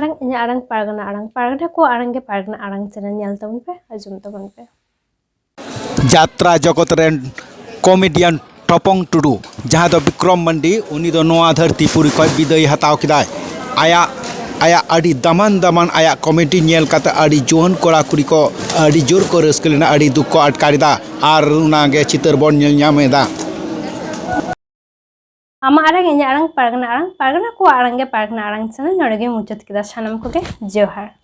arang inya arang pargana ko arang ge pargana arang channel nyal tabun pe ajum tabun pe যাত্রা জগত rain comedian টপং Tudu जहाँ दो विक्रम मंडी उनी दो नोआ धरती पुरी खय विदाय हताव किदाय आया आया अड़ी दमान दमान आया कमेडी नेल काते अड़ी जोहन कोड़ा कुड़ी को अड़ी जोर को रस्कलेना अड़ी दुख को अटकारिदा आर उनागे चितर बन nail ᱧᱟᱢᱮदा ama arang inya arang pargana ko arang ge pargana arang channel nore ge muchat kida sanam ko ge johar।